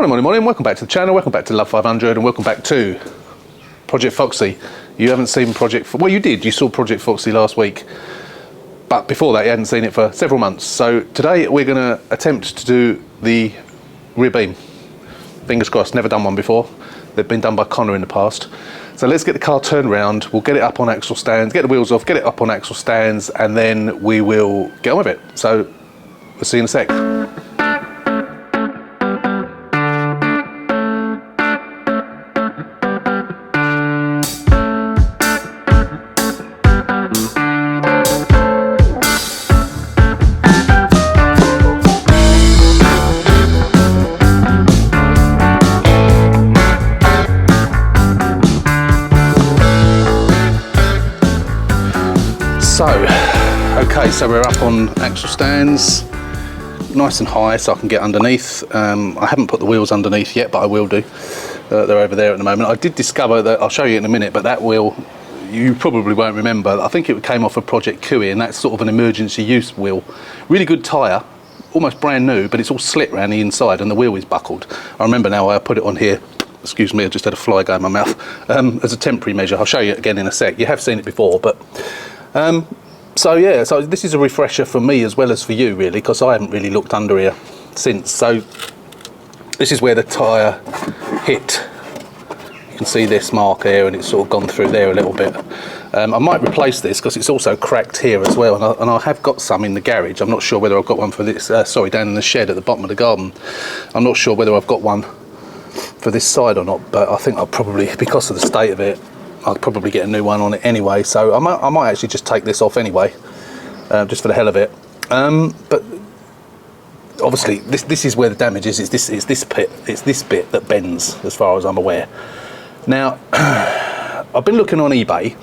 Morning, welcome back to the channel, welcome back to Love 500 and welcome back to Project Foxy. You haven't seen well you did, you saw Project Foxy last week, but before that you hadn't seen it for several months. So today we're going to attempt to do the rear beam. Fingers crossed, never done one before. They've been done by Connor in the past. So let's get the car turned round, we'll get it up on axle stands, get the wheels off, get it up on axle stands, and then we will get on with it. So we'll see you in a sec. So we're up on axle stands, nice and high so I can get underneath. I haven't put the wheels underneath yet, but I will do. They're over there at the moment. I did discover that, I'll show you in a minute, but that wheel, you probably won't remember. I think it came off of Project Kui, and that's sort of an emergency use wheel. Really good tyre, almost brand new, but it's all slit around the inside and the wheel is buckled. I remember now I put it on here. Excuse me, I just had a fly go in my mouth. As a temporary measure. I'll show you again in a sec. You have seen it before, but so yeah, so this is a refresher for me as well as for you really, because I haven't really looked under here since. So this is where the tyre hit. You can see this mark here and it's sort of gone through there a little bit. I might replace this because it's also cracked here as well, and I have got some in the garage. I'm not sure whether I've got one for this, sorry, down in the shed at the bottom of the garden. I'm not sure whether I've got one for this side or not, but I think I'll probably, because of the state of it, I'll probably get a new one on it anyway, so I might actually just take this off anyway, just for the hell of it. But obviously this is where the damage is. It's this bit that bends, as far as I'm aware. Now I've been looking on eBay,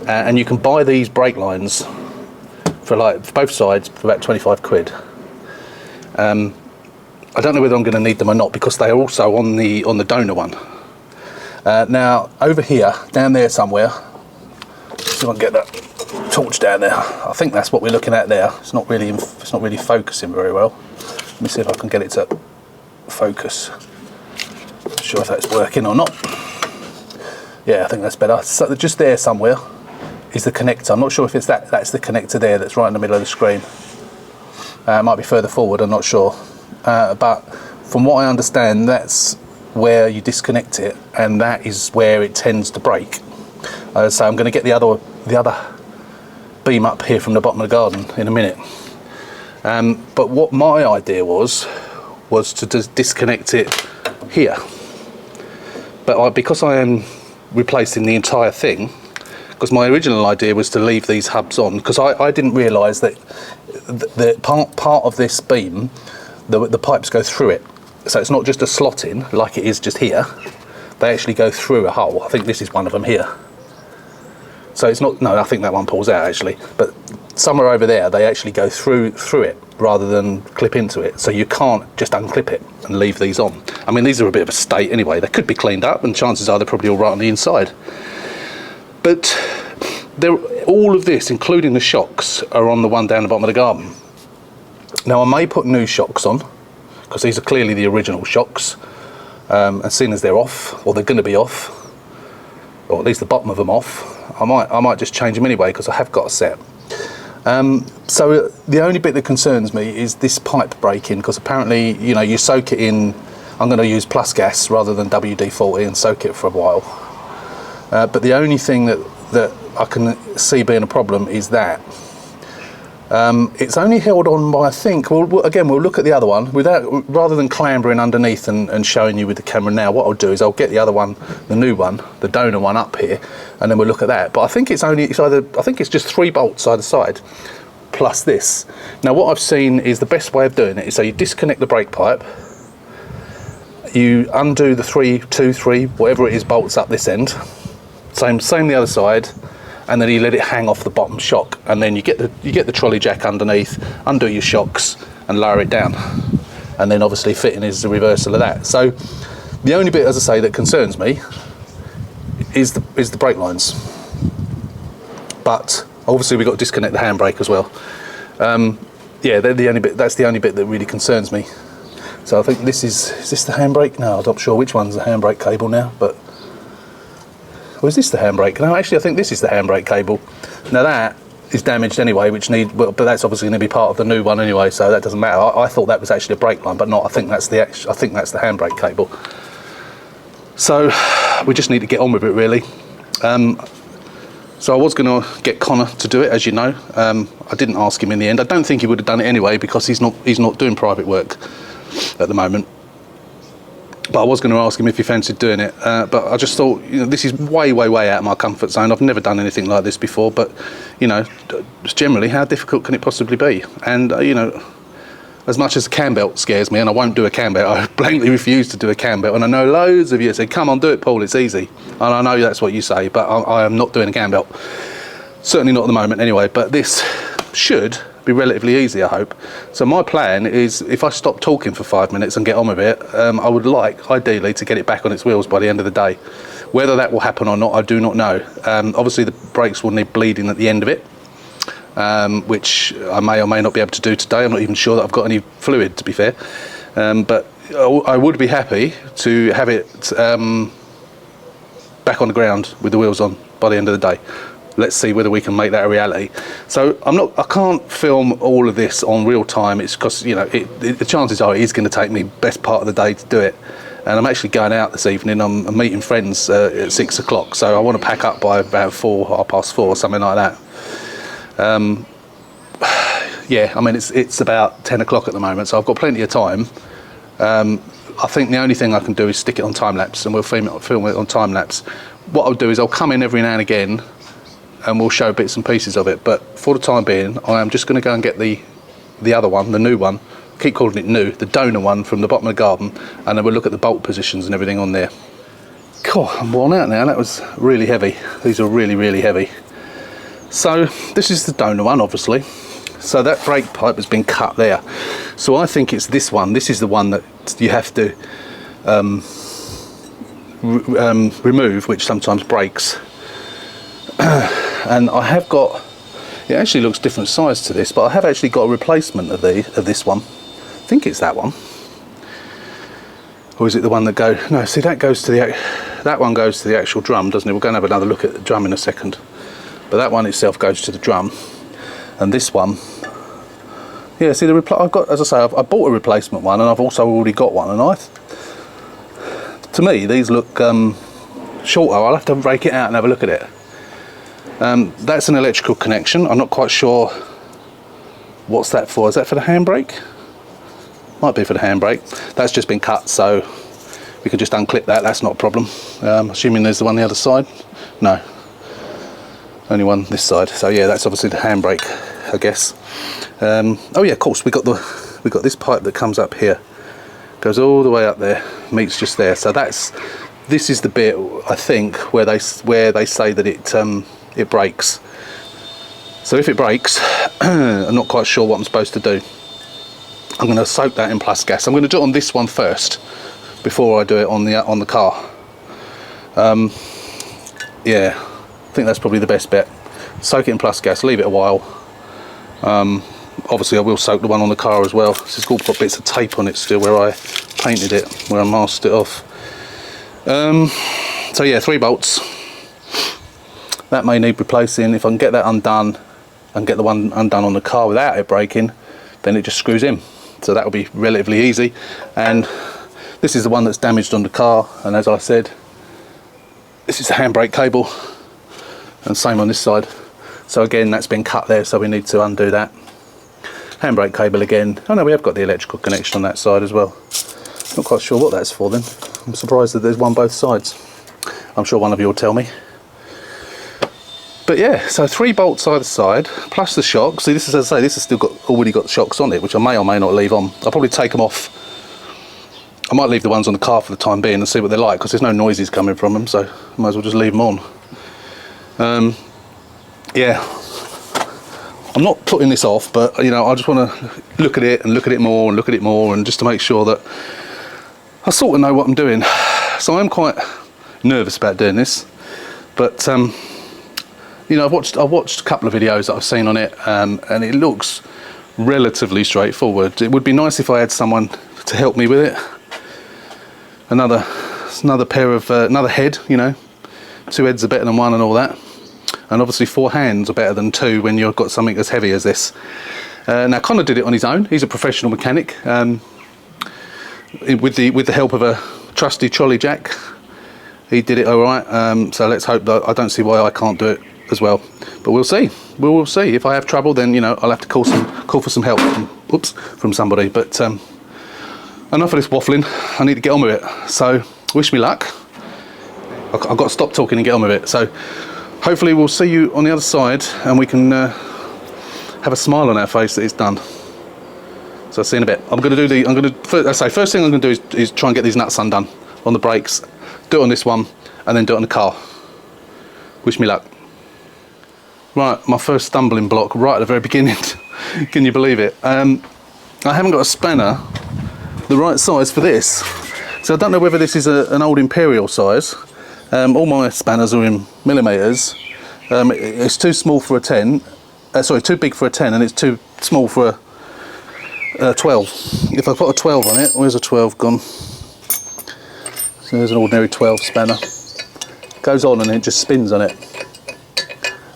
and you can buy these brake lines for both sides for about 25 quid. I don't know whether I'm going to need them or not, because they are also on the donor one. Now over here, down there somewhere, see if I can get that torch down there. I think that's what we're looking at there. It's not really focusing very well. Let me see if I can get it to focus. Not sure if that's working or not. Yeah, I think that's better. So just there somewhere is the connector. I'm not sure if it's that's the connector there that's right in the middle of the screen. It might be further forward, I'm not sure. But from what I understand, that's where you disconnect it, and that is where it tends to break. So I'm going to get the other beam up here from the bottom of the garden in a minute. But what my idea was to just disconnect it here. But because I am replacing the entire thing, because my original idea was to leave these hubs on, because I didn't realise that the part of this beam, the pipes go through it. So it's not just a slot in like it is just here. They actually go through a hole. I think this is one of them here. So it's not, no, I think that one pulls out actually, but somewhere over there they actually go through it rather than clip into it. So you can't just unclip it and leave these on. I mean, these are a bit of a state anyway. They could be cleaned up, and chances are they're probably all right on the inside. But all of this, including the shocks, are on the one down the bottom of the garden. Now I may put new shocks on, because these are clearly the original shocks, and seeing as they're off, or they're going to be off, or at least the bottom of them off, I might just change them anyway, because I have got a set. So the only bit that concerns me is this pipe breaking, because apparently, you know, you soak it in. I'm going to use plus gas rather than WD-40 and soak it for a while. But the only thing that I can see being a problem is that it's only held on by, I think, we'll look at the other one rather than clambering underneath and showing you with the camera now. What I'll do is I'll get the other one, the new one, the donor one, up here, and then we'll look at that. But I think I think it's just 3 bolts either side plus this. Now what I've seen is the best way of doing it is, so you disconnect the brake pipe, you undo the 3, whatever it is, bolts up this end, same the other side, and then you let it hang off the bottom shock, and then you get the trolley jack underneath, undo your shocks and lower it down, and then obviously fitting is the reversal of that. So the only bit, as I say, that concerns me is the brake lines, but obviously we've got to disconnect the handbrake as well. Yeah, they're the only bit. That's the only bit that really concerns me. So I think is this the handbrake? No, I'm not sure which one's the handbrake cable now, but, or is this the handbrake? No, actually I think this is the handbrake cable. Now that is damaged anyway, but that's obviously going to be part of the new one anyway, so that doesn't matter. I thought that was actually a brake line, but not. I think that's the handbrake cable. So we just need to get on with it, really. So I was going to get Connor to do it, as you know. I didn't ask him in the end. I don't think he would have done it anyway, because he's not doing private work at the moment. But I was going to ask him if he fancied doing it. But I just thought, this is way out of my comfort zone. I've never done anything like this before. But, just generally, how difficult can it possibly be? And, as much as the cam belt scares me, and I won't do a cam belt, I blankly refuse to do a cam belt. And I know loads of you say, come on, do it, Paul, it's easy. And I know that's what you say, but I am not doing a cam belt. Certainly not at the moment anyway, but this should be relatively easy, I hope. So my plan is, if I stop talking for 5 minutes and get on with it, I would like, ideally, to get it back on its wheels by the end of the day. Whether that will happen or not, I do not know. Obviously, the brakes will need bleeding at the end of it. Which I may or may not be able to do today. I'm not even sure that I've got any fluid, to be fair. But I would be happy to have it back on the ground with the wheels on by the end of the day. Let's see whether we can make that a reality. So I can't film all of this on real time. It's because the chances are it is going to take me best part of the day to do it. And I'm actually going out this evening. I'm meeting friends at 6 o'clock. So I want to pack up by about 4:30, something like that. Yeah, I mean it's about 10 o'clock at the moment, so I've got plenty of time. I think the only thing I can do is stick it on time lapse, and we'll film it on time lapse. What I'll do is I'll come in every now and again and we'll show bits and pieces of it, but for the time being I am just going to go and get the other one, the new one. I keep calling it new, the donor one from the bottom of the garden, and then we'll look at the bolt positions and everything on there. Cool, I'm worn out now. That was really heavy. These are really heavy. So this is the donor one, obviously. So that brake pipe has been cut there. So I think it's this one. This is the one that you have to remove, which sometimes breaks. And I have got, it actually looks different size to this, but I have actually got a replacement of this one. I think it's that one. Or is it the one that goes, no, see that one goes to the actual drum, doesn't it? We're going to have another look at the drum in a second. But that one itself goes to the drum, and this one, yeah. See I've got, as I say, I bought a replacement one, and I've also already got one. And to me, these look shorter. I'll have to break it out and have a look at it. That's an electrical connection. I'm not quite sure what's that for. Is that for the handbrake? Might be for the handbrake. That's just been cut, so we can just unclip that. That's not a problem. Assuming there's the one on the other side. No. Only one this side, so yeah, that's obviously the handbrake, I guess. Oh yeah, of course, we got this pipe that comes up here, goes all the way up there, meets just there. So this is the bit, I think, where they say that it breaks. So if it breaks, I'm not quite sure what I'm supposed to do. I'm going to soak that in plus gas. I'm going to do it on this one first before I do it on the car. Yeah. I think that's probably the best bet. Soak it in plus gas, leave it a while. Obviously I will soak the one on the car as well. This has got bits of tape on it still where I painted it, where I masked it off. So yeah, 3 bolts. That may need replacing. If I can get that undone and get the one undone on the car without it breaking, then it just screws in. So that will be relatively easy. And this is the one that's damaged on the car, and as I said, this is the handbrake cable. And same on this side. So again, that's been cut there, so we need to undo that. Handbrake cable again. Oh no, we have got the electrical connection on that side as well. Not quite sure what that's for then. I'm surprised that there's one both sides. I'm sure one of you will tell me. But yeah, so 3 bolts either side, plus the shocks. See, this is, as I say, this has still already got shocks on it, which I may or may not leave on. I'll probably take them off. I might leave the ones on the car for the time being and see what they're like, because there's no noises coming from them, so I might as well just leave them on. Yeah, I'm not putting this off, but I just want to look at it and look at it more and look at it more, and just to make sure that I sort of know what I'm doing. So I'm quite nervous about doing this, but I've watched a couple of videos that I've seen on it, and it looks relatively straightforward. It would be nice if I had someone to help me with it. Another pair of another head, you know, 2 heads are better than 1 and all that, and obviously 4 hands are better than 2 when you've got something as heavy as this. Now Connor did it on his own. He's a professional mechanic, with the help of a trusty trolley jack. He did it all right. So let's hope that I don't see why I can't do it as well. But we'll see. We'll see. If I have trouble, then you know I'll have to call for some help from somebody. But enough of this waffling. I need to get on with it. So wish me luck. I've got to stop talking and get on with it. So hopefully we'll see you on the other side, and we can have a smile on our face that it's done. So I'll see you in a bit. First thing I'm going to do is try and get these nuts undone on the brakes. Do it on this one, and then do it on the car. Wish me luck. Right, my first stumbling block right at the very beginning. Can you believe it? I haven't got a spanner the right size for this. So I don't know whether this is an old Imperial size. All my spanners are in millimeters. It's too small for a 10. Sorry, too big for a 10, and it's too small for a 12. If I put a 12 on it, where's a 12 gone? So there's an ordinary 12 spanner. Goes on and it just spins on it.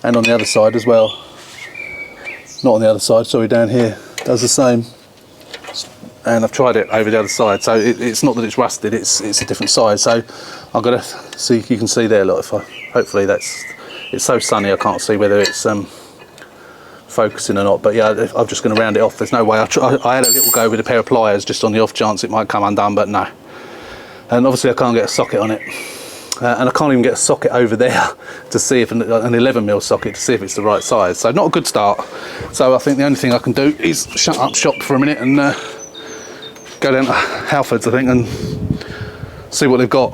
And on the other side as well. Not on the other side, sorry, down here. Does the same. And I've tried it over the other side, so it's not that it's rusted, it's a different size. So I've got to see, you can see there, look, hopefully it's so sunny I can't see whether it's focusing or not, but yeah, I'm just going to round it off. There's no way. I had a little go with a pair of pliers just on the off chance it might come undone, but no. And obviously I can't get a socket on it, and I can't even get a socket over there to see if an 11mm socket to see if it's the right size. So not a good start. So I think the only thing I can do is shut up shop for a minute and go down to Halfords, I think, and see what they've got.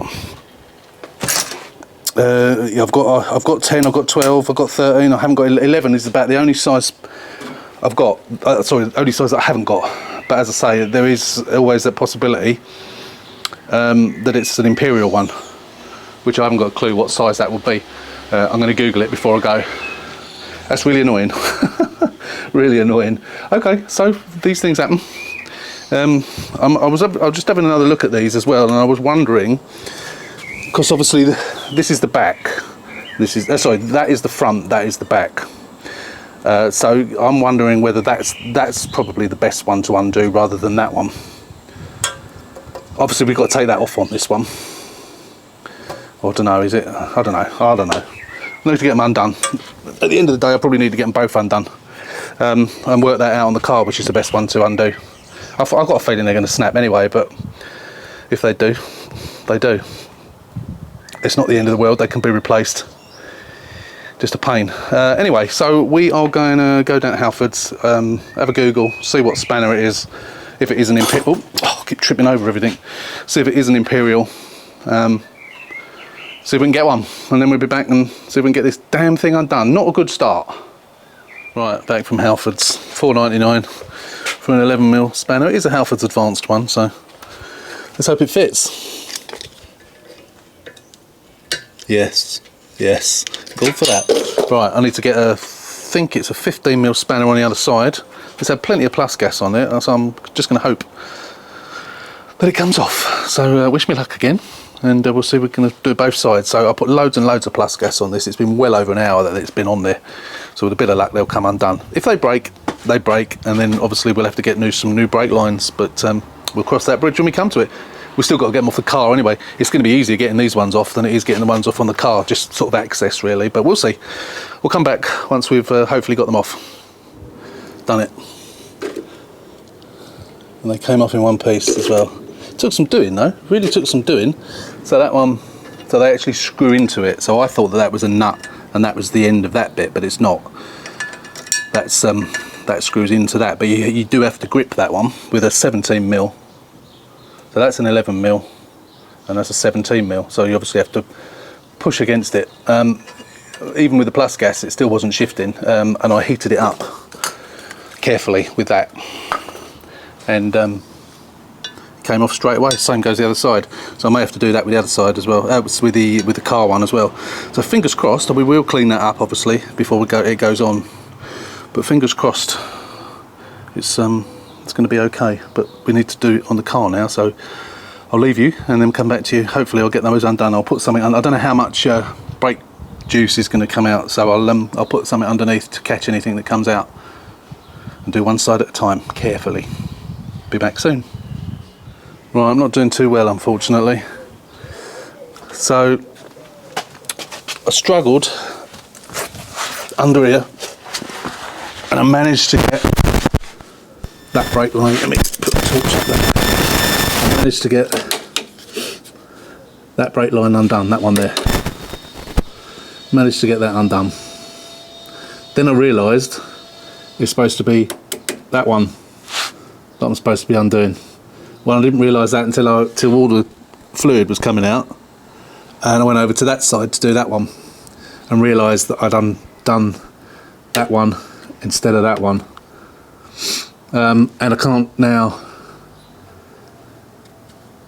Yeah, I've got 10, I've got 12, I've got 13. I haven't got 11. Is about the only size I've got. Sorry, the only size that I haven't got. But as I say, there is always that possibility that it's an Imperial one, which I haven't got a clue what size that would be. I'm going to Google it before I go. That's really annoying. Really annoying. Okay, so these things happen. I was just having another look at these as well, and I was wondering, because obviously this is the back. This is sorry, that is the front. That is the back. So I'm wondering whether that's probably the best one to undo rather than that one. Obviously we've got to take that off on this one. I don't know, is it? I don't know. I need to get them undone. At the end of the day I probably need to get them both undone, and work that out on the car, which is the best one to undo. I've got a feeling they're going to snap anyway, but if they do, they do. It's not the end of the world, they can be replaced. Just a pain. Anyway, so we are going to go down to Halfords, have a Google, see what spanner it is. If it is an Imperial, I keep tripping over everything. See if it is an Imperial. See if we can get one, and then we'll be back and see if we can get this damn thing undone. Not a good start. Right, back from Halfords, $4.99 for an 11mm spanner. It is a Halfords advanced one, so let's hope it fits. Yes, good for that. Right, I need to get I think it's a 15mm spanner on the other side. It's had plenty of plus gas on it, so I'm just going to hope that it comes off. So wish me luck again, and we'll see if we can do both sides. So I put loads and loads of plus gas on this. It's been well over an hour that it's been on there, so with a bit of luck they'll come undone. If they break, they break, and then obviously we'll have to get some new brake lines, but we'll cross that bridge when we come to it. We've still got to get them off the car anyway. It's going to be easier getting these ones off than it is getting the ones off on the car, just sort of access really, but we'll see. We'll come back once we've hopefully got them off. Done it. And they came off in one piece as well. Took some doing though, really took some doing. So that one, so they actually screw into it. So I thought that was a nut and that was the end of that bit, but it's not. That's that screws into that, but you do have to grip that one with a 17mm. So that's an 11mm and that's a 17mm. So you obviously have to push against it. Even with the plus gas, it still wasn't shifting, and I heated it up carefully with that, and came off straight away. Same goes the other side, so I may have to do that with the other side as well, with the car one as well. So fingers crossed. We will clean that up obviously before it goes on, but fingers crossed it's it's going to be okay. But we need to do it on the car now, so I'll leave you and then come back to you. Hopefully I'll get those undone. I'll put something I don't know how much brake juice is going to come out, so I'll put something underneath to catch anything that comes out, and do one side at a time, carefully. Be back soon. Right, I'm not doing too well, unfortunately. So I struggled under here, and I managed to get that brake line. Let me put the torch up there. I managed to get that brake line undone, that one there. Managed to get that undone. Then I realised it's supposed to be that one that I'm supposed to be undoing. Well, I didn't realise that until all the fluid was coming out, and I went over to that side to do that one and realised that I'd undone that one instead of that one, and I can't now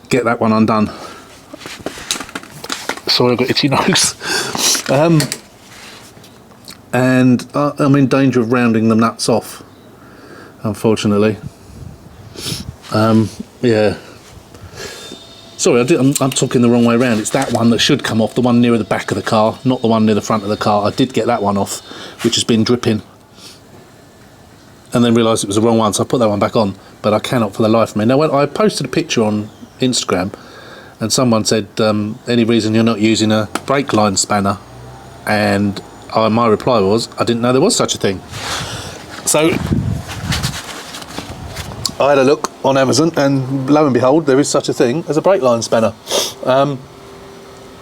get that one undone. Sorry, I've got itchy nose. And I'm in danger of rounding the nuts off, unfortunately. Yeah. Sorry, I'm talking the wrong way around. It's that one that should come off, the one nearer the back of the car, not the one near the front of the car. I did get that one off, which has been dripping, and then realised it was the wrong one, so I put that one back on, but I cannot for the life of me. Now, when I posted a picture on Instagram, and someone said, any reason you're not using a brake line spanner? And my reply was, I didn't know there was such a thing. So I had a look on Amazon, and lo and behold, there is such a thing as a brake line spanner.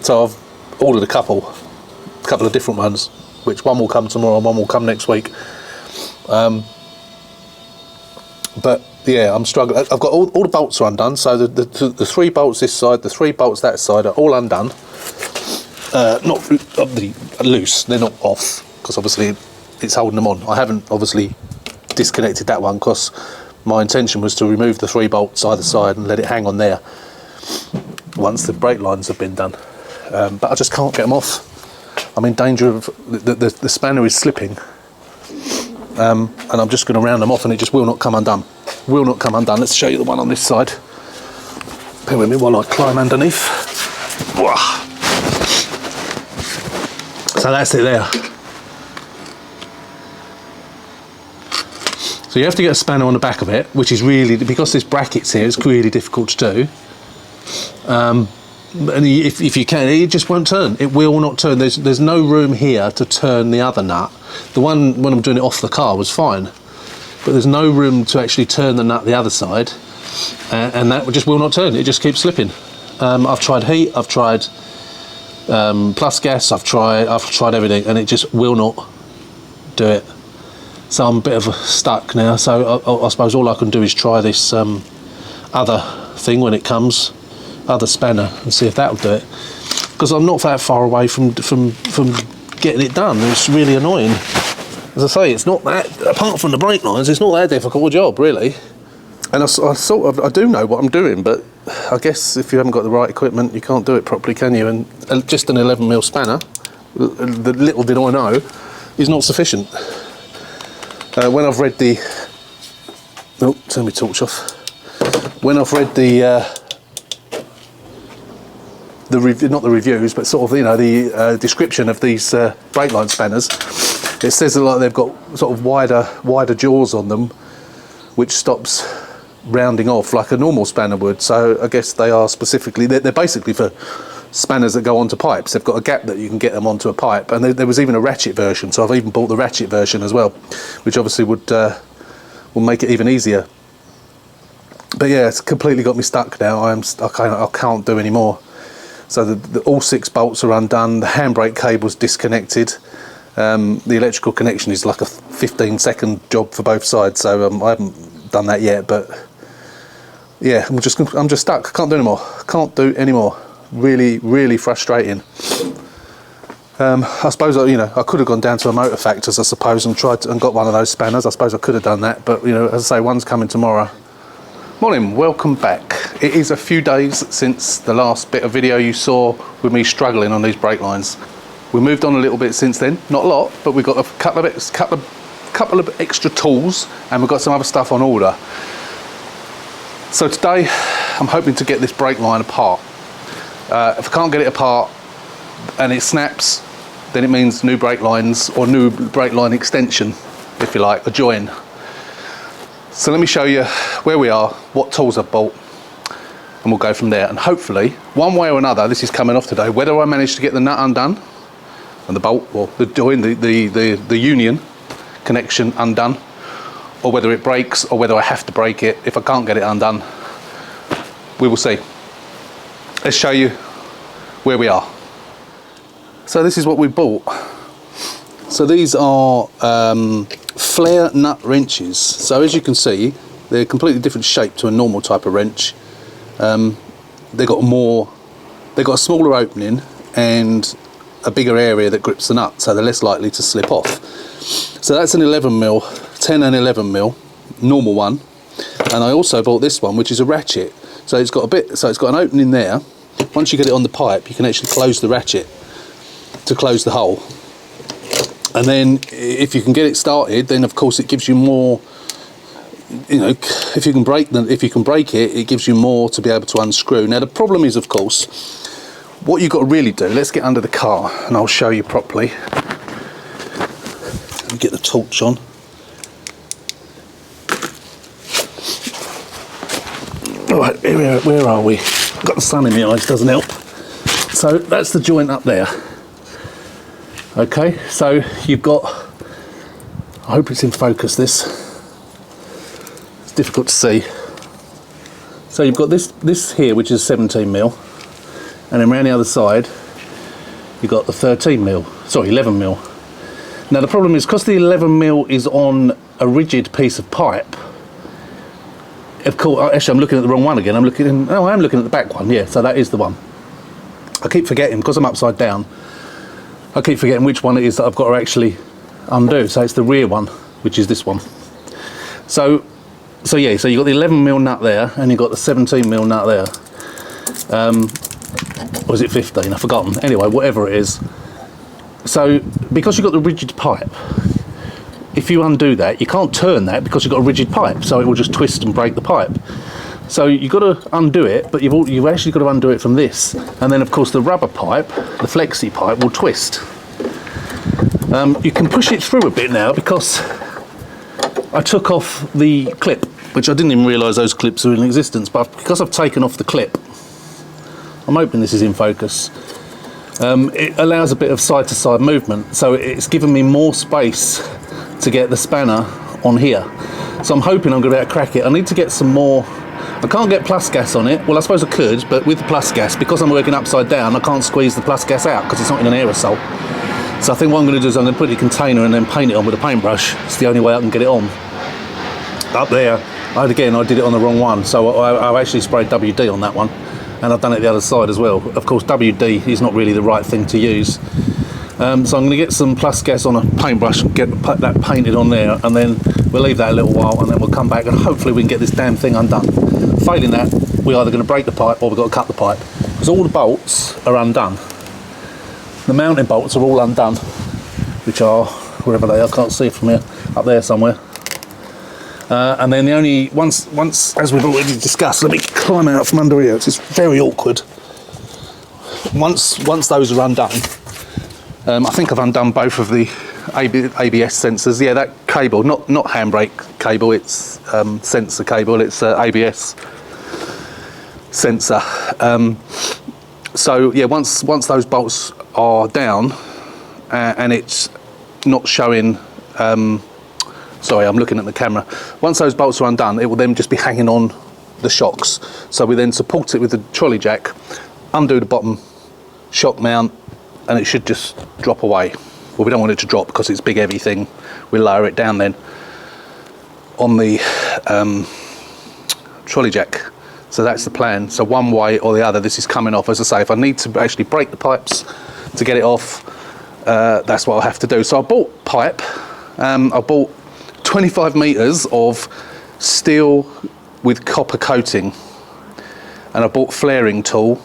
So I've ordered a couple of different ones, which one will come tomorrow and one will come next week. But yeah, I'm struggling. I've got all the bolts are undone, so the 3 bolts this side, the 3 bolts that side are all undone. Not loose, they're not off, because obviously it's holding them on. I haven't obviously disconnected that one, because my intention was to remove the 3 bolts either side and let it hang on there once the brake lines have been done. But I just can't get them off. I'm in danger of the spanner is slipping, and I'm just going to round them off, and it just will not come undone. Will not come undone. Let's show you the one on this side. Bear with me while I climb underneath. So that's it there. So you have to get a spanner on the back of it, which is really, because there's brackets here, it's really difficult to do. And if you can, it just won't turn. It will not turn. There's no room here to turn the other nut. The one when I'm doing it off the car was fine, but there's no room to actually turn the nut the other side, and that just will not turn. It just keeps slipping. I've tried heat, I've tried plus gas, I've tried everything, and it just will not do it. So I'm a bit of stuck now. So I suppose all I can do is try this other thing when it comes, other spanner, and see if that will do it. Because I'm not that far away from getting it done. It's really annoying. As I say, it's not that, apart from the brake lines, it's not that difficult a job, really. And I do know what I'm doing, but I guess if you haven't got the right equipment, you can't do it properly, can you? And just an 11mm spanner, the little did I know, is not sufficient. When I've read the... Oh, turn my torch off. When I've read not the reviews, but sort of, the description of these brake line spanners, it says that like they've got sort of wider jaws on them, which stops rounding off like a normal spanner would. So I guess they are specifically, they're basically for spanners that go onto pipes. They've got a gap that you can get them onto a pipe, and there was even a ratchet version, so I've even bought the ratchet version as well, which obviously will make it even easier. But yeah, it's completely got me stuck now. I can't do any more. So all 6 bolts are undone, the handbrake cable's disconnected. The electrical connection is like a 15-second job for both sides, so I haven't done that yet. But yeah, I'm just stuck. Can't do anymore. Can't do anymore. Really, really frustrating. I suppose I could have gone down to a Motor Factors, I suppose, and got one of those spanners. I suppose I could have done that, but as I say, one's coming tomorrow. Morning, welcome back. It is a few days since the last bit of video you saw with me struggling on these brake lines. We moved on a little bit since then, not a lot, but we've got a couple of extra tools, and we've got some other stuff on order. So today I'm hoping to get this brake line apart. If I can't get it apart and it snaps, then it means new brake lines or new brake line extension, if you like, a join. So let me show you where we are, what tools I've bought, and we'll go from there. And hopefully, one way or another, this is coming off today, whether I manage to get the nut undone and the bolt, or the join, the union connection undone, or whether it breaks, or whether I have to break it. If I can't get it undone, we will see. Let's show you where we are. So this is what we bought. So these are flare nut wrenches. So as you can see, they're a completely different shape to a normal type of wrench. They've got a smaller opening and a bigger area that grips the nut, so they're less likely to slip off. So that's an 11mm, 10 and 11mm, normal one. And I also bought this one, which is a ratchet. So it's got an opening there. Once you get it on the pipe, you can actually close the ratchet to close the hole. And then if you can get it started, then of course it gives you more, you know, if you can break it, it gives you more to be able to unscrew. Now the problem is, of course, what you've got to really do, let's get under the car and I'll show you properly. Let me get the torch on. Right, where are we? Got the sun in my eyes, doesn't help. So that's the joint up there. Okay, so you've got, I hope it's in focus this. It's difficult to see. So you've got this here, which is 17mm, and then around the other side, you've got the 11mm. Now the problem is, because the 11mm is on a rigid piece of pipe, of course, actually I'm looking at the wrong one again. I am looking at the back one, yeah, so that is the one. I keep forgetting, because I'm upside down, I keep forgetting which one it is that I've got to actually undo. So it's the rear one, which is this one. So yeah, so you've got the 11mm nut there, and you've got the 17mm nut there. Or is it 15? I've forgotten. Anyway, whatever it is. So because you've got the rigid pipe, if you undo that, you can't turn that because you've got a rigid pipe, so it will just twist and break the pipe. So you've got to undo it, but you've actually got to undo it from this. And then of course the rubber pipe, the flexi pipe, will twist. You can push it through a bit now because I took off the clip, which I didn't even realise those clips are in existence, but because I've taken off the clip, I'm hoping this is in focus. It allows a bit of side to side movement, so it's given me more space to get the spanner on here. So I'm hoping I'm going to be able to crack it. I need to get some more. I can't get plus gas on it. Well, I suppose I could, but with the plus gas, because I'm working upside down, I can't squeeze the plus gas out because it's not in an aerosol. So I think what I'm going to do is I'm going to put it in a container and then paint it on with a paintbrush. It's the only way I can get it on. Up there, I did it on the wrong one, so I've actually sprayed WD on that one, and I've done it the other side as well. Of course, WD is not really the right thing to use. So I'm going to get some plus gas on a paintbrush and get that painted on there, and then we'll leave that a little while, and then we'll come back and hopefully we can get this damn thing undone. Failing that, we're either going to break the pipe or we've got to cut the pipe, because all the bolts are undone. The mounting bolts are all undone, which are wherever they are. I can't see from here, up there somewhere. And then the only once as we've already discussed, let me climb out from under here. It's very awkward. Once those are undone, I think I've undone both of the ABS sensors. Yeah, that cable, not handbrake cable, it's sensor cable, it's ABS sensor. So yeah, once those bolts are down and it's not showing, sorry, I'm looking at the camera. Once those bolts are undone, it will then just be hanging on the shocks. So we then support it with the trolley jack, undo the bottom shock mount, and it should just drop away. Well, we don't want it to drop because it's a big heavy thing. We'll lower it down then on the trolley jack. So that's the plan. So one way or the other, this is coming off. As I say, if I need to actually break the pipes to get it off, that's what I'll have to do. So I bought pipe. I bought 25 metres of steel with copper coating, and I bought flaring tool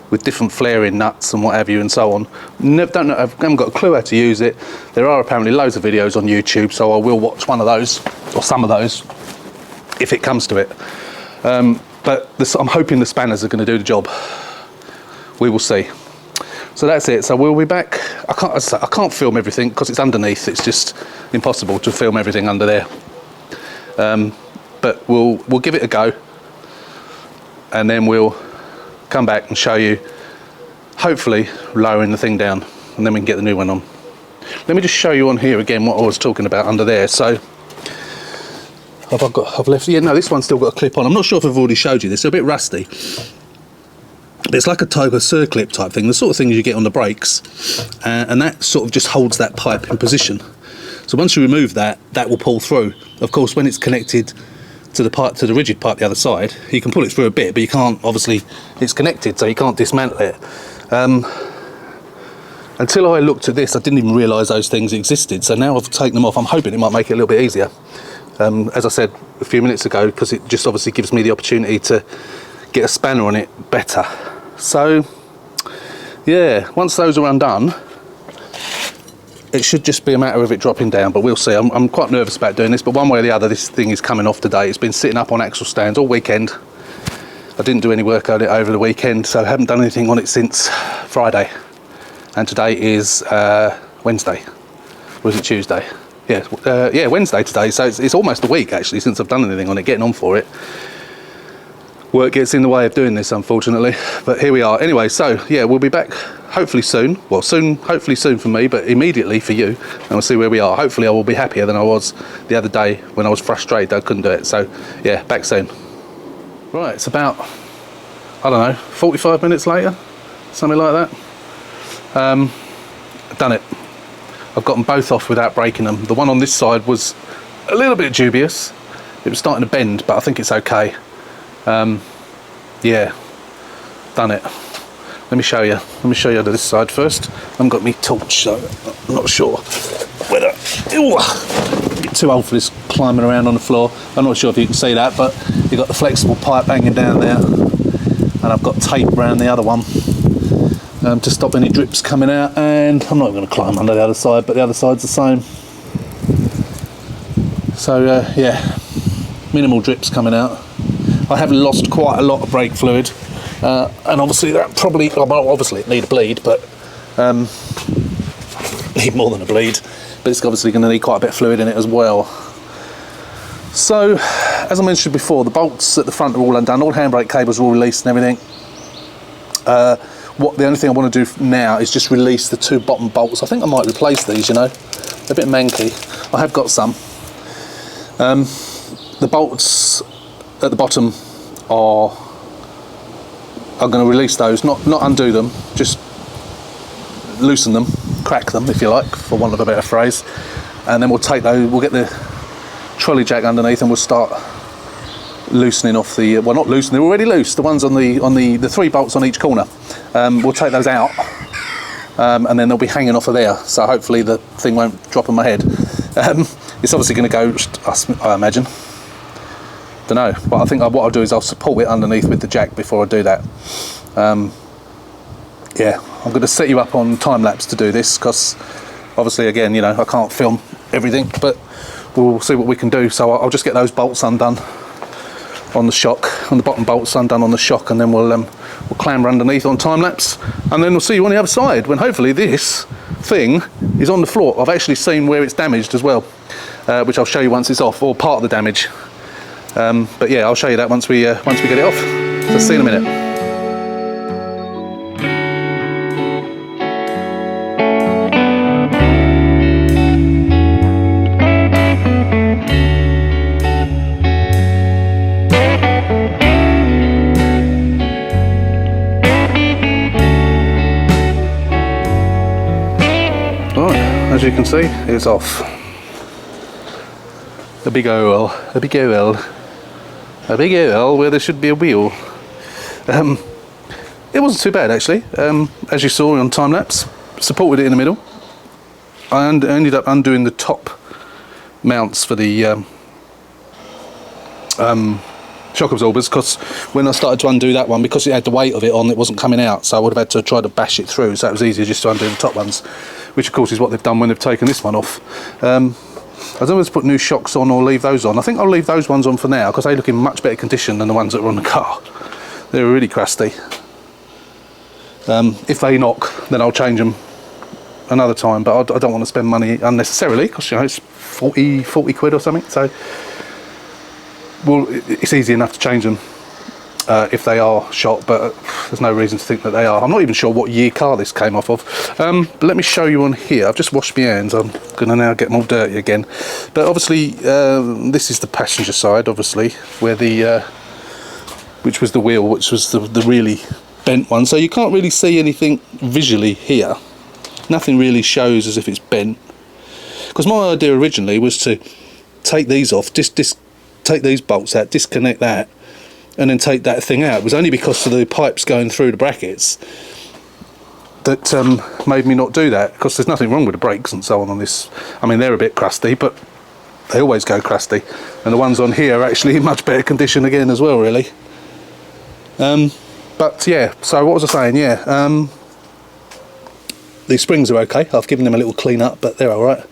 with different flaring nuts and what have you and so on. I haven't got a clue how to use it. There are apparently loads of videos on YouTube, so I will watch one of those or some of those if it comes to it. But I'm hoping the spanners are going to do the job. We will see. So that's it. So we'll be back. I can't film everything because it's underneath. It's just impossible to film everything under there. But we'll give it a go, and then we'll come back and show you, hopefully lowering the thing down, and then we can get the new one on. Let me just show you on here again what I was talking about under there. So I've left, yeah, no, this one's still got a clip on. I'm not sure if I've already showed you this. It's a bit rusty. But it's like a type of circlip type thing, the sort of thing you get on the brakes, and that sort of just holds that pipe in position. So once you remove that, that will pull through. Of course, when it's connected to the pipe, to the rigid pipe the other side, you can pull it through a bit, but you can't, obviously, it's connected, so you can't dismantle it. Until I looked at this, I didn't even realise those things existed. So now I've taken them off. I'm hoping it might make it a little bit easier. As I said a few minutes ago, because it just obviously gives me the opportunity to get a spanner on it better. So yeah, once those are undone, it should just be a matter of it dropping down, but we'll see. I'm quite nervous about doing this, but one way or the other, this thing is coming off today. It's been sitting up on axle stands all weekend. I didn't do any work on it over the weekend, so I haven't done anything on it since Friday. And today is Wednesday. Or is it Tuesday? Yeah, Wednesday today, so it's almost a week actually since I've done anything on it, getting on for it. Work gets in the way of doing this, unfortunately, but here we are. Anyway, so yeah, we'll be back hopefully soon. Well, hopefully soon for me, but immediately for you, and we'll see where we are. Hopefully I will be happier than I was the other day when I was frustrated that I couldn't do it. So yeah, back soon. Right, it's about, I don't know, 45 minutes later, something like that. I've done it. I've got them both off without breaking them. The one on this side was a little bit dubious. It was starting to bend, but I think it's okay. Yeah, done it. Let me show you. Let me show you to this side first. I haven't got me torch, so I'm not sure whether. Ooh, a bit too old for this climbing around on the floor. I'm not sure if you can see that, but you've got the flexible pipe hanging down there, and I've got tape around the other one. To stop any drips coming out, and I'm not going to climb under the other side, but the other side's the same. So yeah, minimal drips coming out. I have lost quite a lot of brake fluid, and obviously that probably, well, obviously it need a bleed, but need more than a bleed, but it's obviously going to need quite a bit of fluid in it as well. So as I mentioned before, the bolts at the front are all undone, all handbrake cables are all released and everything. The only thing I want to do now is just release the two bottom bolts. I think I might replace these, you know. They're a bit manky. I have got some. The bolts at the bottom I'm going to release those, not undo them, just loosen them, crack them if you like, for want of a better phrase. And then we'll take those, we'll get the trolley jack underneath and we'll start loosening off the, well, not loosening, they're already loose, the ones on the three bolts on each corner. We'll take those out, and then they'll be hanging off of there, so hopefully the thing won't drop on my head. It's obviously going to go, I imagine. Don't know, but I think what I'll do is I'll support it underneath with the jack before I do that. Yeah, I'm going to set you up on time lapse to do this, because obviously, again, you know, I can't film everything, but we'll see what we can do. So I'll just get those bolts undone on the shock, on the bottom bolts undone on the shock, and then we'll clamber underneath on time lapse, and then we'll see you on the other side when hopefully this thing is on the floor. I've actually seen where it's damaged as well, which I'll show you once it's off, or part of the damage. But yeah, I'll show you that once we get it off. So see you in a minute. As you can see, it's off. A big oil where there should be a wheel. It wasn't too bad actually. As you saw on time lapse, supported it in the middle. I ended up undoing the top mounts for the shock absorbers, because when I started to undo that one, because it had the weight of it on, it wasn't coming out, so I would have had to try to bash it through, so it was easier just to undo the top ones, which of course is what they've done when they've taken this one off. I don't know whether to put new shocks on or leave those on. I think I'll leave those ones on for now because they look in much better condition than the ones that were on the car. They were really crusty. If they knock, then I'll change them another time, but I don't want to spend money unnecessarily because, you know, it's 40 quid or something. So, well, it's easy enough to change them if they are shot, but there's no reason to think that they are. I'm not even sure what year car this came off of. But let me show you on here. I've just washed my hands. I'm going to now get them all dirty again. But obviously, this is the passenger side, obviously, where the which was the wheel, which was the really bent one. So you can't really see anything visually here. Nothing really shows as if it's bent. Because my idea originally was to take these off, take these bolts out, disconnect that, and then take that thing out. It was only because of the pipes going through the brackets that made me not do that, because there's nothing wrong with the brakes and so on this. I mean, they're a bit crusty, but they always go crusty, and the ones on here are actually in much better condition again as well, really. But yeah, so what was I saying? Yeah, these springs are okay. I've given them a little clean up, but they're all right.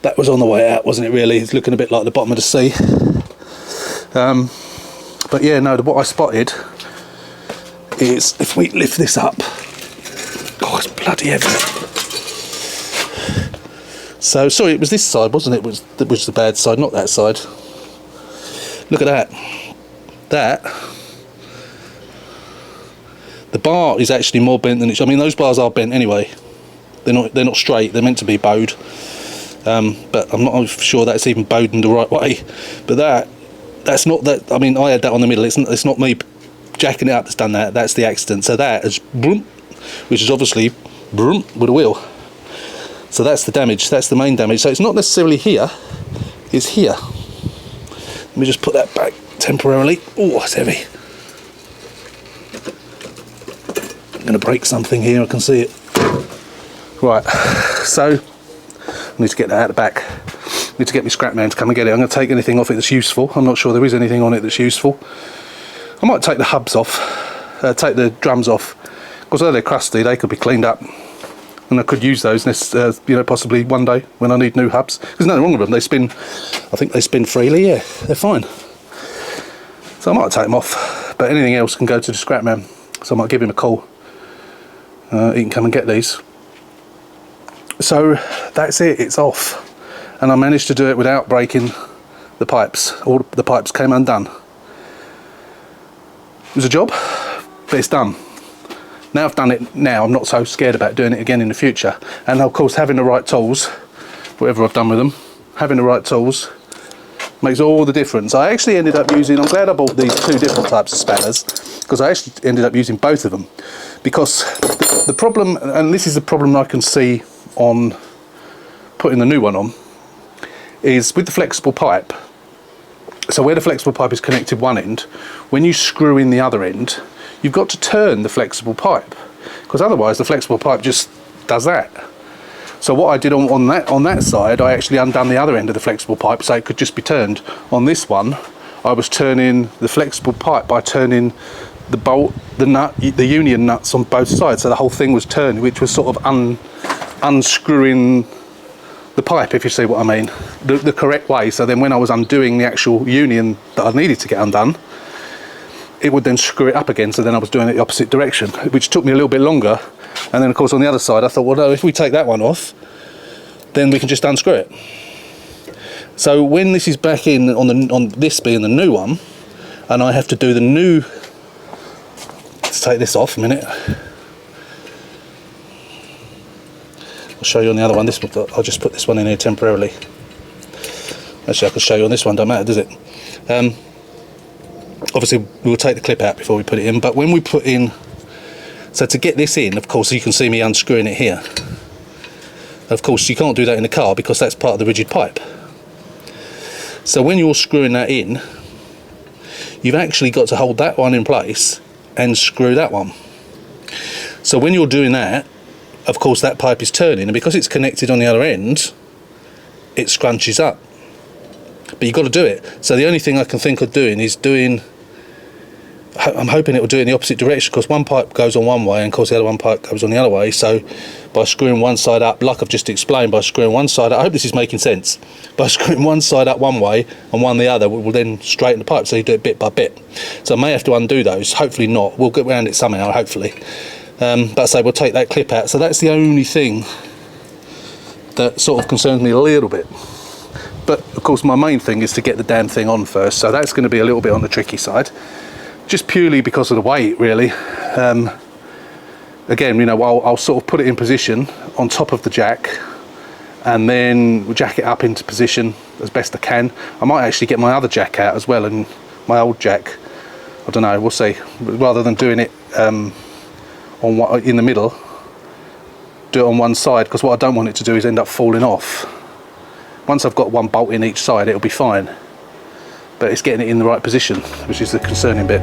That was on the way out, wasn't it, really? It's looking a bit like the bottom of the sea. But yeah, no, what I spotted is, if we lift this up, oh, it's bloody heavy. So, sorry, it was this side, wasn't it? It was the bad side, not that side. Look at that. The bar is actually more bent than it should. I mean, those bars are bent anyway. They're not straight. They're meant to be bowed. But I'm not sure that's even bowed in the right way. But that's not that. I mean, I had that on the middle. It's not me jacking it up that's done that. That's the accident. So that is broom, which is obviously broom with a wheel. So that's the damage. That's the main damage. So it's not necessarily here. It's here. Let me just put that back temporarily. Oh, it's heavy. I'm going to break something here. I can see it. Right. So I need to get that out the back. I need to get my scrap man to come and get it. I'm going to take anything off it that's useful. I'm not sure there is anything on it that's useful. I might take the hubs off, take the drums off, because though they're crusty, they could be cleaned up, and I could use those, you know, possibly one day when I need new hubs. There's nothing wrong with them. They spin. I think they spin freely. Yeah, they're fine. So I might take them off, but anything else can go to the scrap man. So I might give him a call. He can come and get these. So that's it. It's off. And I managed to do it without breaking the pipes. All the pipes came undone. It was a job, but it's done. Now I've done it now, I'm not so scared about doing it again in the future. And of course, having the right tools, whatever I've done with them, having the right tools makes all the difference. I actually ended up using, I'm glad I bought these two different types of spanners, because I actually ended up using both of them. Because the problem, and this is the problem I can see on putting the new one on, is with the flexible pipe. So where the flexible pipe is connected one end, when you screw in the other end, you've got to turn the flexible pipe, because otherwise the flexible pipe just does that. So what I did on that side, I actually undone the other end of the flexible pipe so it could just be turned. On this one, I was turning the flexible pipe by turning the bolt, the nut, the union nuts on both sides, so the whole thing was turned, which was sort of unscrewing the pipe, if you see what I mean, the correct way. So then when I was undoing the actual union that I needed to get undone, it would then screw it up again. So then I was doing it the opposite direction, which took me a little bit longer. And then of course on the other side I thought, well no, if we take that one off, then we can just unscrew it. So when this is back in on this being the new one, and I have to do the new, let's take this off a minute. I'll show you on the other one. This one, I'll just put this one in here temporarily. Actually, I can show you on this one. Don't matter, does it? Obviously, we'll take the clip out before we put it in. But when we put in, so to get this in, of course, you can see me unscrewing it here. Of course, you can't do that in the car because that's part of the rigid pipe. So when you're screwing that in, you've actually got to hold that one in place and screw that one. So when you're doing that, of course that pipe is turning, and because it's connected on the other end, it scrunches up. But you've got to do it. So the only thing I can think of doing is doing I'm hoping it will do it in the opposite direction, because one pipe goes on one way and of course the other one pipe goes on the other way. So by screwing one side up, like I've just explained, by screwing one side up, I hope this is making sense, by screwing one side up one way and one the other will then straighten the pipe, so you do it bit by bit. So I may have to undo those, hopefully not, we'll get around it somehow, hopefully. But I say we'll take that clip out. So that's the only thing that sort of concerns me a little bit. But of course my main thing is to get the damn thing on first, so that's going to be a little bit on the tricky side, just purely because of the weight, really. Again, you know, I'll sort of put it in position on top of the jack and then we'll jack it up into position as best I can. I might actually get my other jack out as well, and my old jack, I don't know, we'll see. Rather than doing it in the middle, do it on one side, because what I don't want it to do is end up falling off. Once I've got one bolt in each side, it'll be fine. But it's getting it in the right position, which is the concerning bit.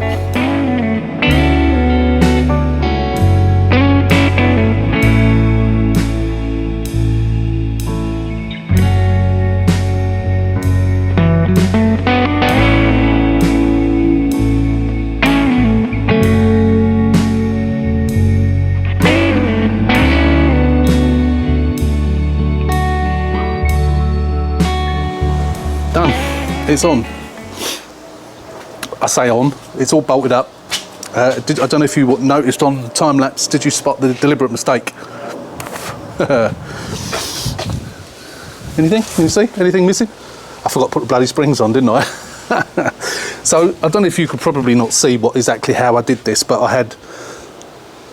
Done. It's on. I say on, it's all bolted up. I don't know if you noticed on the time lapse, did you spot the deliberate mistake? Anything? Can you see? Anything missing? I forgot to put the bloody springs on, didn't I? So I don't know if you could probably not see exactly how I did this, but I had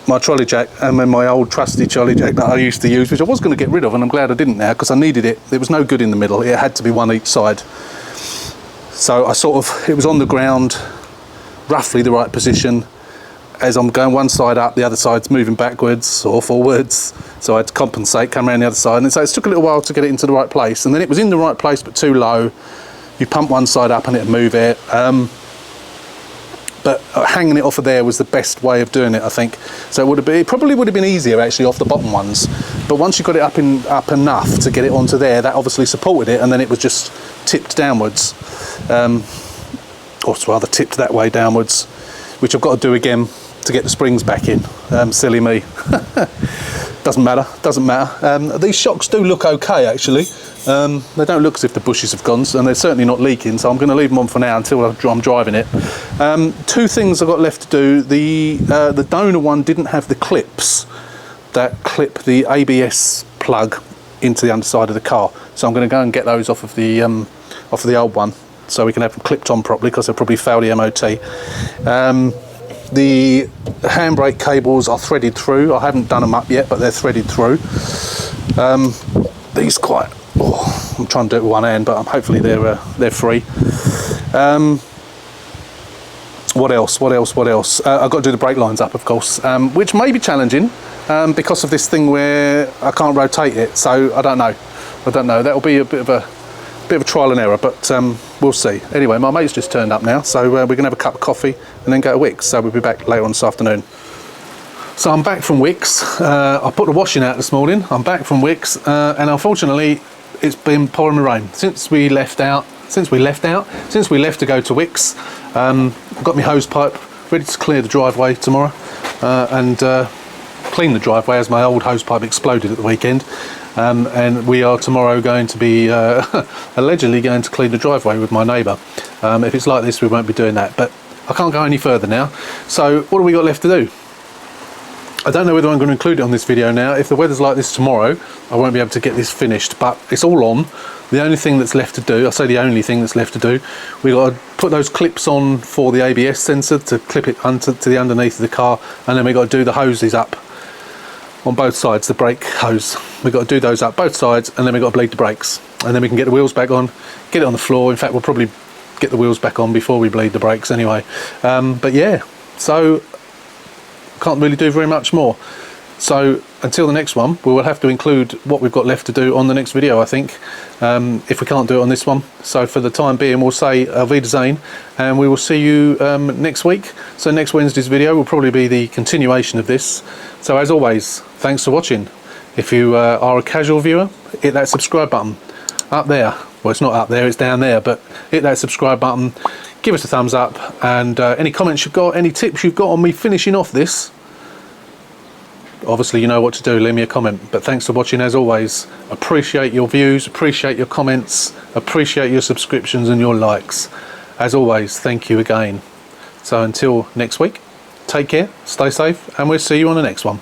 my trolley jack and then my old trusty trolley jack that I used to use, which I was going to get rid of, and I'm glad I didn't now, because I needed it. There was no good in the middle, it had to be one each side. So I sort of, it was on the ground, roughly the right position. As I'm going one side up, the other side's moving backwards or forwards. So I had to compensate, come around the other side. And so it took a little while to get it into the right place. And then it was in the right place, but too low. You pump one side up and it'd move it. But hanging it off of there was the best way of doing it, I think. So it probably would have been easier actually off the bottom ones. But once you got it up enough to get it onto there, that obviously supported it, and then it was just tipped downwards. Or rather tipped that way downwards, which I've got to do again to get the springs back in. Silly me. Doesn't matter. These shocks do look okay actually. They don't look as if the bushes have gone, and they're certainly not leaking, so I'm going to leave them on for now until I'm driving it. Two things I've got left to do. The donor one didn't have the clips that clip the ABS plug into the underside of the car, so I'm going to go and get those off of the old one, so we can have them clipped on properly, because they'll probably fail the MOT. The handbrake cables are threaded through. I haven't done them up yet, but they're threaded through. These quite, I'm trying to do it with one hand, but hopefully they're free. What else? I've got to do the brake lines up, of course, which may be challenging because of this thing where I can't rotate it. So I don't know. That'll be a bit of a trial and error, but we'll see. Anyway, my mate's just turned up now, so we're gonna have a cup of coffee and then go to Wickes. So we'll be back later on this afternoon. So I'm back from Wickes. I put the washing out this morning. I'm back from Wickes, and unfortunately, it's been pouring rain since we left to go to Wickes. I've got my hose pipe ready to clear the driveway tomorrow, and clean the driveway, as my old hose pipe exploded at the weekend. And we are tomorrow going to be allegedly going to clean the driveway with my neighbour. If it's like this, we won't be doing that, but I can't go any further now. So what have we got left to do? I don't know whether I'm going to include it on this video now. If the weather's like this tomorrow, I won't be able to get this finished, but it's all on. The only thing that's left to do, I say the only thing that's left to do, we've got to put those clips on for the ABS sensor to clip it to the underneath of the car, and then we've got to do the hoses up on both sides, the brake hose. We've got to do those up both sides, and then we've got to bleed the brakes, and then we can get the wheels back on, get it on the floor. In fact, we'll probably get the wheels back on before we bleed the brakes anyway. But yeah, so can't really do very much more. So until the next one, we will have to include what we've got left to do on the next video, I think, if we can't do it on this one. So for the time being, we'll say Auf Wiedersehen, and we will see you next week. So next Wednesday's video will probably be the continuation of this. So as always, thanks for watching. If you are a casual viewer, hit that subscribe button up there. Well, it's not up there, it's down there, but hit that subscribe button. give us a thumbs up, and any comments you've got, any tips you've got on me finishing off this, obviously you know what to do, leave me a comment. But thanks for watching as always. Appreciate your views, appreciate your comments, appreciate your subscriptions and your likes. As always, thank you again. So until next week, take care, stay safe, and we'll see you on the next one.